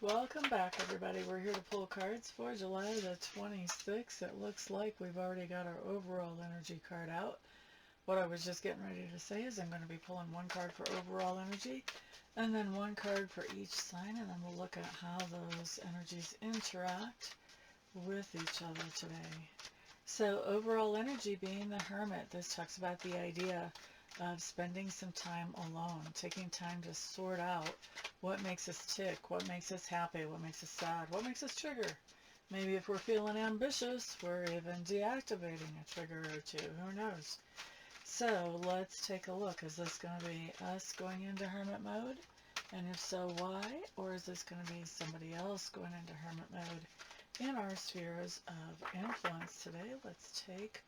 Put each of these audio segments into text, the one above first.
Welcome back, everybody. We're here to pull cards for July the 26th. It looks like we've already got our overall energy card out. What I was just getting ready to say is I'm going to be pulling one card for overall energy and then one card for each sign, and then we'll look at how those energies interact with each other today. So overall energy being the Hermit, this talks about the idea of spending some time alone, taking time to sort out what makes us tick, what makes us happy, what makes us sad, what makes us trigger. Maybe if we're feeling ambitious, we're even deactivating a trigger or two. Who knows? So let's take a look. Is this going to be us going into Hermit mode? And if so, why? Or is this going to be somebody else going into Hermit mode in our spheres of influence today? Let's take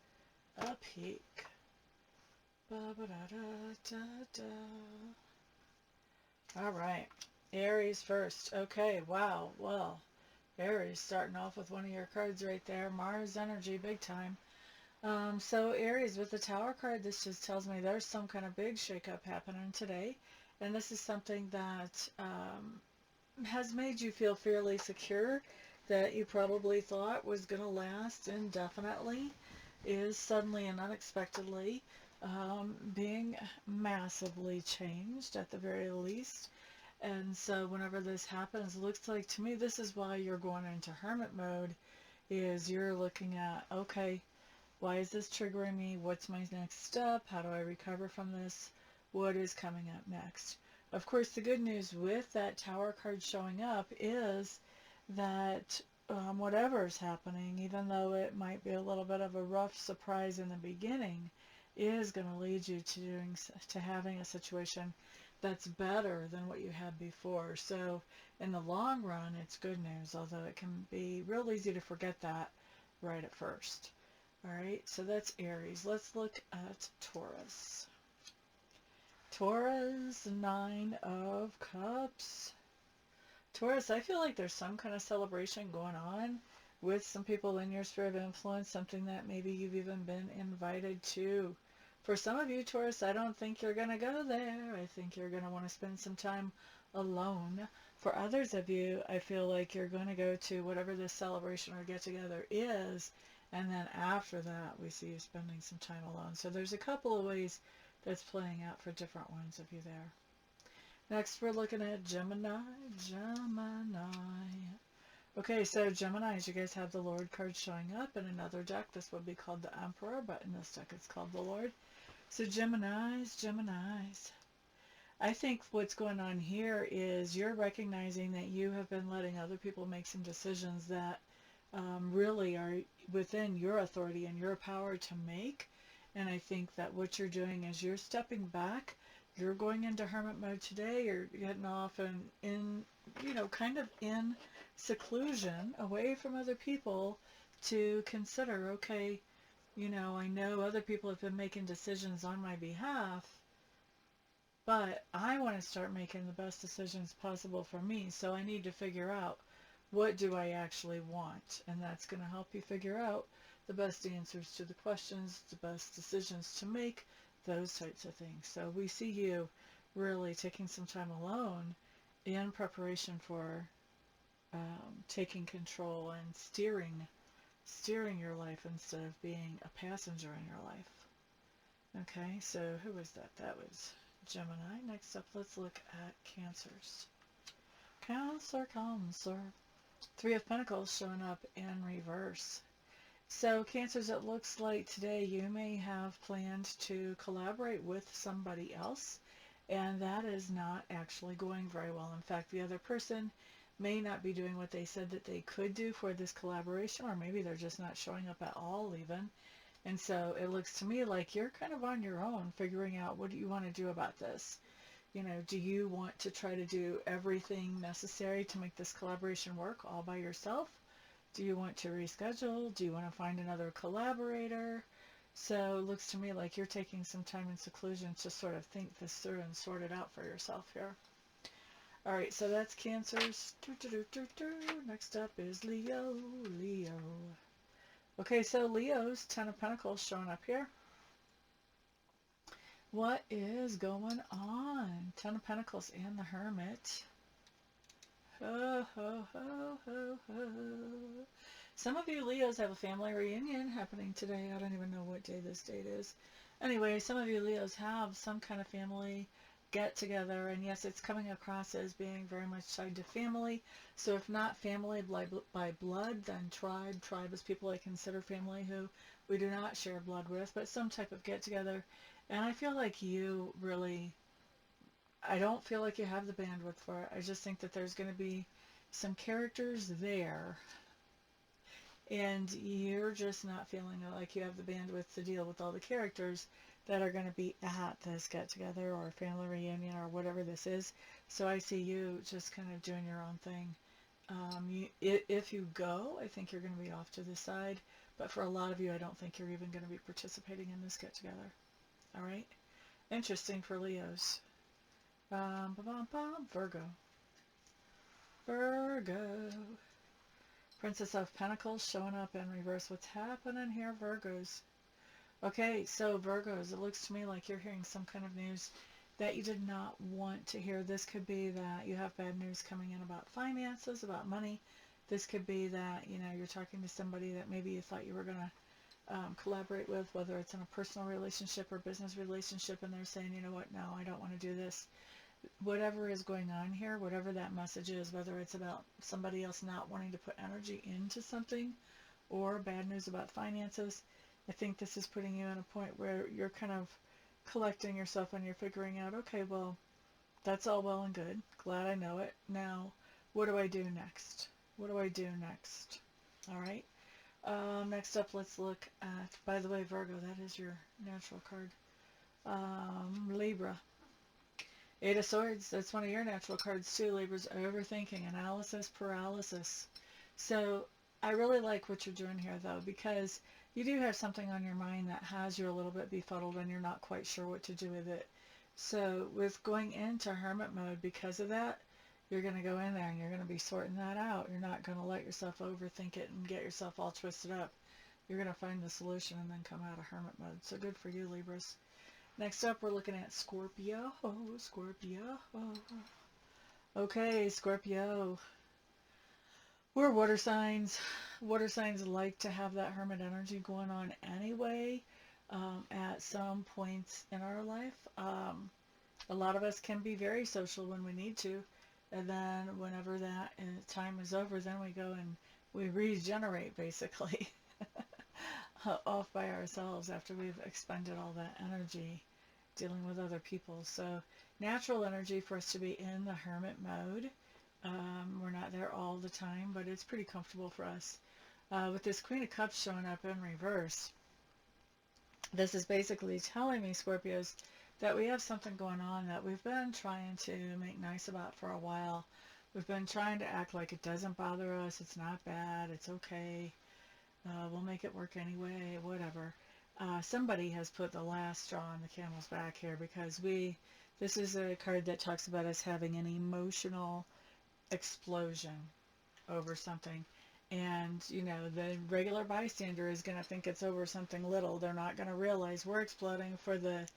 a peek. Ba-ba-da-da-da-da. All right, Aries first. Okay, wow. Well, Aries starting off with one of your cards right there. Mars energy, big time. So Aries, with the Tower card, this just tells me there's some kind of big shakeup happening today. And this is something that has made you feel fairly secure, that you probably thought was going to last indefinitely, is suddenly and unexpectedly being massively changed at the very least. And so whenever this happens, it looks like to me this is why you're going into Hermit mode, is you're looking at, okay, why is this triggering me? What's my next step? How do I recover from this? What is coming up next? Of course, the good news with that Tower card showing up is that whatever's happening, even though it might be a little bit of a rough surprise in the beginning, is going to lead you to having a situation that's better than what you had before. So in the long run, it's good news, although it can be real easy to forget that right at first. All right, so that's Aries. Let's look at Taurus. Taurus, Nine of Cups. Taurus, I feel like there's some kind of celebration going on with some people in your sphere of influence, something that maybe you've even been invited to. For some of you, Taurus, I don't think you're going to go there. I think you're going to want to spend some time alone. For others of you, I feel like you're going to go to whatever this celebration or get-together is, and then after that, we see you spending some time alone. So there's a couple of ways that's playing out for different ones of you there. Next, we're looking at Gemini. Okay, so Geminis, you guys have the Lord card showing up. In another deck, this would be called the Emperor, but in this deck, it's called the Lord. So Geminis. I think what's going on here is you're recognizing that you have been letting other people make some decisions that really are within your authority and your power to make. And I think that what you're doing is you're stepping back. You're going into Hermit mode today. You're getting off and in, kind of in seclusion, away from other people, to consider, okay, I know other people have been making decisions on my behalf, but I want to start making the best decisions possible for me. So I need to figure out, what do I actually want? And that's going to help you figure out the best answers to the questions, the best decisions to make, those types of things. So we see you really taking some time alone in preparation for taking control and steering your life instead of being a passenger in your life. Okay, so who was that? That was Gemini. Next up, let's look at Cancers. Cancer. Three of Pentacles showing up in reverse. So Cancers, it looks like today you may have planned to collaborate with somebody else, and that is not actually going very well. In fact, the other person may not be doing what they said that they could do for this collaboration, or maybe they're just not showing up at all even. And so it looks to me like you're kind of on your own figuring out, what do you want to do about this? Do you want to try to do everything necessary to make this collaboration work all by yourself? Do you want to reschedule? Do you want to find another collaborator? So it looks to me like you're taking some time in seclusion to sort of think this through and sort it out for yourself here. All right, so that's Cancers. Next up is Leo. Okay, so Leo's Ten of Pentacles showing up here. What is going on? Ten of Pentacles and the Hermit. Ho, ho, ho, ho, ho. Some of you Leos have a family reunion happening today. I don't even know what day this date is. Anyway, some of you Leos have some kind of family get together, and yes, it's coming across as being very much tied to family. So if not family by blood, then tribe. Tribe is people I consider family who we do not share blood with, but some type of get together. And I feel like you really, I don't feel like you have the bandwidth for it. I just think that there's going to be some characters there, and you're just not feeling like you have the bandwidth to deal with all the characters that are going to be at this get-together or family reunion or whatever this is. So I see you just kind of doing your own thing. If you go, I think you're going to be off to the side. But for a lot of you, I don't think you're even going to be participating in this get-together. All right? Interesting for Leos. Virgo. Virgo. Princess of Pentacles showing up in reverse. What's happening here, Virgos? Okay, so Virgos, it looks to me like you're hearing some kind of news that you did not want to hear. This could be that you have bad news coming in about finances, about money. This could be that, you're talking to somebody that maybe you thought you were going to collaborate with, whether it's in a personal relationship or business relationship, and they're saying, you know what, no, I don't want to do this. Whatever is going on here, whatever that message is, whether it's about somebody else not wanting to put energy into something or bad news about finances, I think this is putting you in a point where you're kind of collecting yourself and you're figuring out, okay, well, that's all well and good. Glad I know it. Now, what do I do next? What do I do next? All right. Next up, let's look at, by the way, Virgo, that is your natural card. Libra. Eight of Swords, that's one of your natural cards too. Libra's overthinking, analysis, paralysis. So I really like what you're doing here though, because you do have something on your mind that has you a little bit befuddled and you're not quite sure what to do with it. So with going into hermit mode, because of that, you're going to go in there and you're going to be sorting that out. You're not going to let yourself overthink it and get yourself all twisted up. You're going to find the solution and then come out of hermit mode. So good for you, Libras. Next up, we're looking at Scorpio. Oh, Scorpio. Oh. Okay, Scorpio. We're water signs. Water signs like to have that hermit energy going on anyway at some points in our life. A lot of us can be very social when we need to, and then whenever that time is over, then we go and we regenerate basically off by ourselves after we've expended all that energy dealing with other people. So natural energy for us to be in the hermit mode. We're not there all the time, but it's pretty comfortable for us. With this Queen of Cups showing up in reverse, this is basically telling me, Scorpios, that we have something going on that we've been trying to make nice about for a while. We've been trying to act like it doesn't bother us, it's not bad, it's okay, we'll make it work anyway, whatever. Somebody has put the last straw on the camel's back here, because this is a card that talks about us having an emotional explosion over something. And, the regular bystander is going to think it's over something little. They're not going to realize we're exploding for the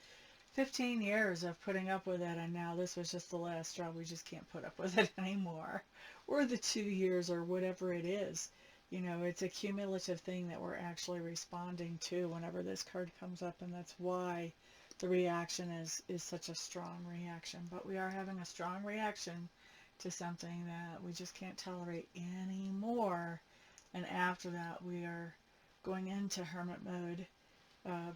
15 years of putting up with it, and now this was just the last straw. We just can't put up with it anymore. Or the 2 years or whatever it is. It's a cumulative thing that we're actually responding to whenever this card comes up, and that's why the reaction is such a strong reaction. But we are having a strong reaction to something that we just can't tolerate anymore. And after that, we are going into hermit mode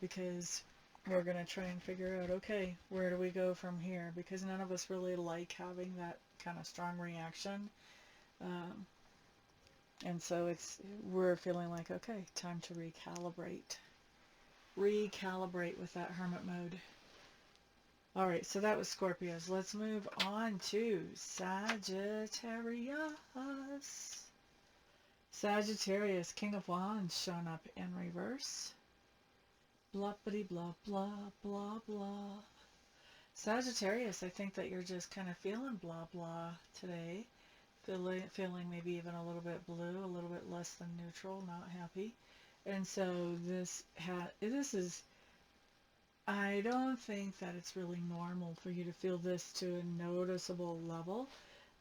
because we're going to try and figure out, okay, where do we go from here? Because none of us really like having that kind of strong reaction. And so we're feeling like, okay, time to recalibrate. Recalibrate with that hermit mode. All right, so that was Scorpios. Let's move on to Sagittarius. Sagittarius, King of Wands, shown up in reverse. Blah-bitty blah, blah, blah, blah. Sagittarius, I think that you're just kind of feeling blah, blah today. Feeling maybe even a little bit blue, a little bit less than neutral, not happy. And so this is, I don't think that it's really normal for you to feel this to a noticeable level,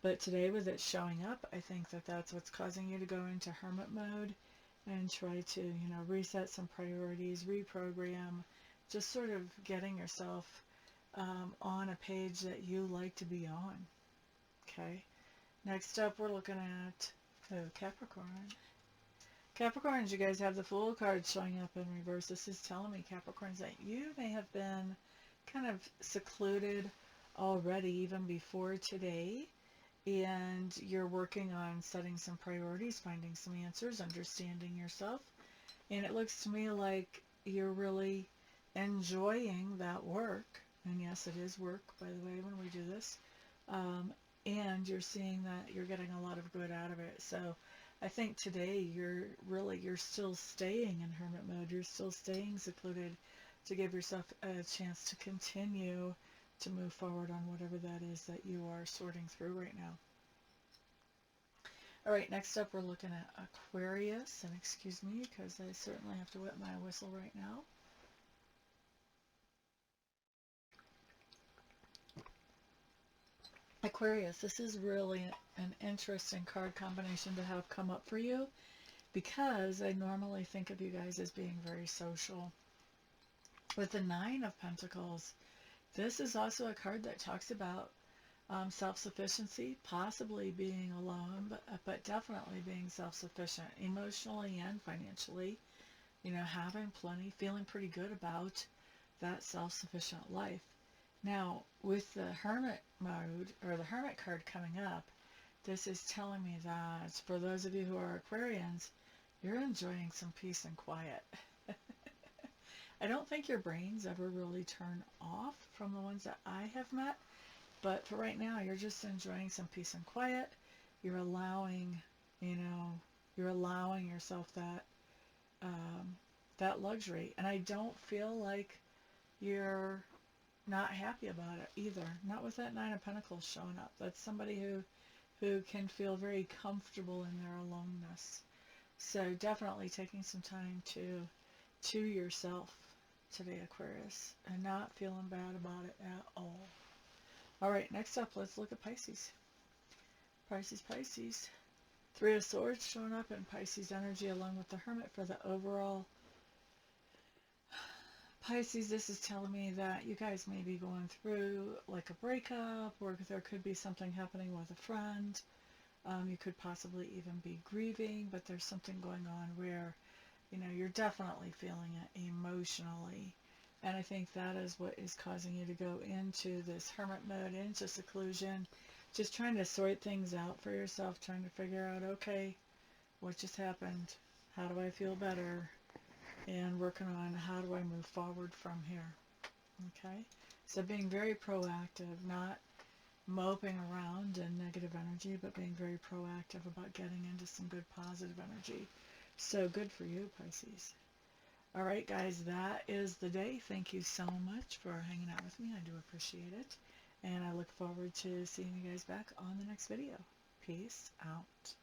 But today with it showing up, I think that that's what's causing you to go into hermit mode and try to, you know, reset some priorities, reprogram, just sort of getting yourself on a page that you like to be on. Okay. Next up, we're looking at Capricorn. Capricorns, you guys have the Fool card showing up in reverse. This is telling me, Capricorns, that you may have been kind of secluded already even before today, and you're working on setting some priorities, finding some answers, understanding yourself. And it looks to me like you're really enjoying that work. And yes, it is work, by the way, when we do this. And you're seeing that you're getting a lot of good out of it. So I think today you're still staying in hermit mode. You're still staying secluded to give yourself a chance to continue to move forward on whatever that is that you are sorting through right now. All right, next up we're looking at Aquarius, and excuse me because I certainly have to wet my whistle right now. Aquarius, this is really an interesting card combination to have come up for you, because I normally think of you guys as being very social. With the Nine of Pentacles, this is also a card that talks about self-sufficiency, possibly being alone, but definitely being self-sufficient emotionally and financially, you know, having plenty, feeling pretty good about that self-sufficient life. Now, with the Hermit mode, or the Hermit card coming up, this is telling me that for those of you who are Aquarians, you're enjoying some peace and quiet. I don't think your brains ever really turn off from the ones that I have met, but for right now, you're just enjoying some peace and quiet. You're allowing, you know, you're allowing yourself that luxury. And I don't feel like you're not happy about it either. Not with that Nine of Pentacles showing up. That's somebody who can feel very comfortable in their aloneness. So definitely taking some time to yourself today, Aquarius, and not feeling bad about it at all. All right, next up, let's look at Pisces. Pisces. Three of Swords showing up in Pisces energy along with the Hermit for the overall. Pisces, this is telling me that you guys may be going through like a breakup, or there could be something happening with a friend. You could possibly even be grieving, but there's something going on where, you know, you're definitely feeling it emotionally. And I think that is what is causing you to go into this hermit mode, into seclusion, just trying to sort things out for yourself, trying to figure out, okay, what just happened? How do I feel better? And working on how do I move forward from here. Okay? So being very proactive, not moping around in negative energy, but being very proactive about getting into some good positive energy. So good for you, Pisces. All right, guys, that is the day. Thank you so much for hanging out with me. I do appreciate it. And I look forward to seeing you guys back on the next video. Peace out.